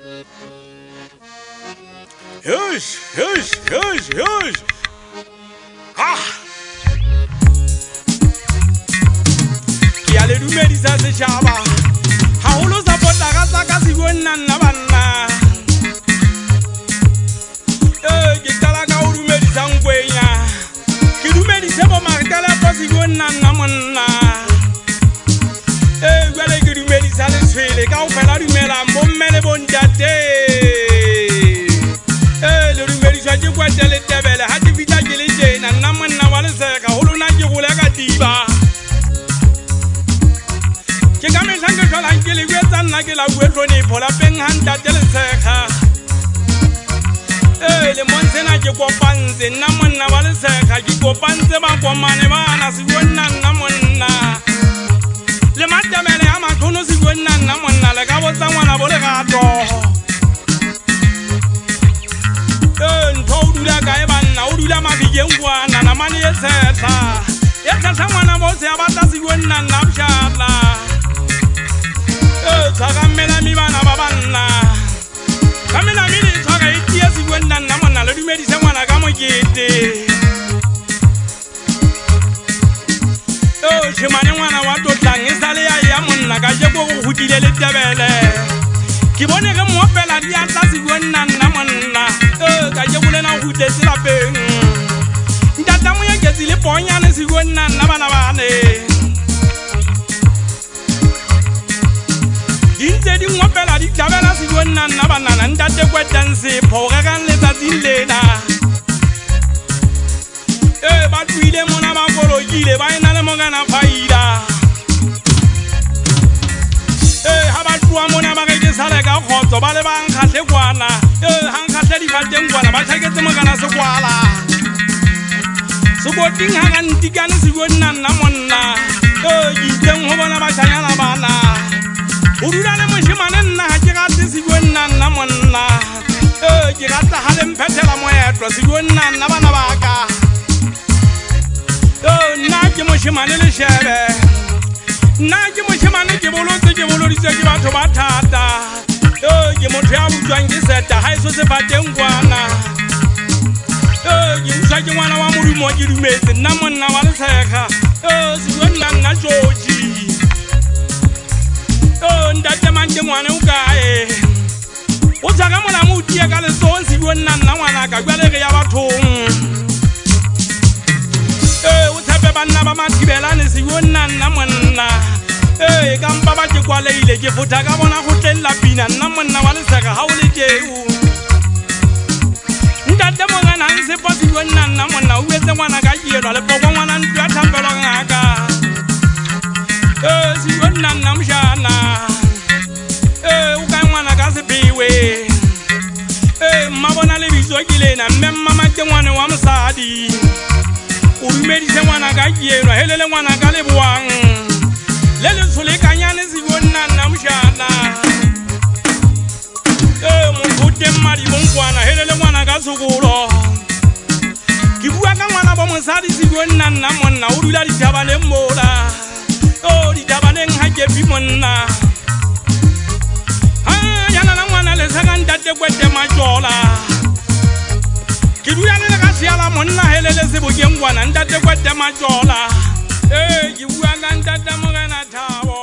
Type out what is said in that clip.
Hush. Ki ale dumedisa setšhaba haholo support-a ka tsa ka se bue nna banna ke qala ka ho dumedisa nkwenya ke dumedise bo Martele po se bue nna monna jwale ke dumedisa leswele ka ho fela dumelang bo mme le bo ntate le dumediswa ke kwete le Tebele ha ke fihla ke le tjena nna monna wa lesega ho lona ke gole ka tiba ke ka mehla ke hlolang ke le kwetsa nna ke la bue hlonipho lapeng ha ntate lesega le monsena ke kopantse nna monna wa lesega ke kopantse ba komane bana se bue nna monna le Matemele a mathono se bue nna monna le ka botsa ngwana bo legato ntho o dula kae banna o dula mabikeng kwana namane e tshehla ngwana bo se a batla se bue nna bšala tshwaka mmelami bana ba banna ka melami le tshwaka e tia se bue nna monna le dumedise ngwana ka mokete tšhemane ngwana wa totlang e sa le ya monna ka jeko go godile le Tebele ke bone ge moopela diatla se bue nna monna ka jekolena go hutletse lapeng ntata moyeketsi le ponyane se bue nna bana bane di ntse di ngopela di tlabela se bue nna banana ntate kweteng sepho rekang letsatsing lena ba tluile mona ba kolokile ba ena le mongana faida ha ba tloa mona ba ke sale ka khotso ba le ba nkgahle kwana ha nkgahle di fateng kwana ba tshaketse mogana sekwala sekoting ha ka ntikane se bue nna monna ke iteng ho bona ba tshanyana bana o dula le moshemane nna ha ke rate se bue nna monna ke rata ha le mphethela moetlo se bue nna bana ba ka nna ke moshemane le shebe nna ke moshemane ke boloditse ke batho ba thata ke motho ya butswang ke seta ha eso se fateng kwana ke busa ke ngwana wa modumo ke dumetse nna monna wa lesega se bue nna George ntate mang ke ngwane o kae o tshaka mona mo utia ka lesong se bue nna ngwana ka jwale re ya bathong o tshepe banna ba mathibelane se bue nna monna ka mpa ba ke kwaleile ke fotha ka bona go tlella pina nna monna wa lesega ha o le teu ntate mongana se po se bue nna monna o etse ngwana ka yelwa le poko ngwana ntwe a thapelwa ngaka se bue nna mshana o ka ngwana ka sepewe mma bona le bitso ke lena mme mama ke ngwane wa mosadi o dumedise ngwana ka yelwa helele ngwana ka leboang le letshole kanyane se bue nna mshana motho o teng madibong kwana helele ngwana ka sekolo ke bua ka ngwana bo mosadi se bue nna monna o dula ditabaleng mola ditabaleng ha kepi monna yana na ngwana lesega ntate kwete matjola ke dula le ka seala monna helele sebokeng kwana ntate kwete matjola ke bua ka ntate Morena Thabo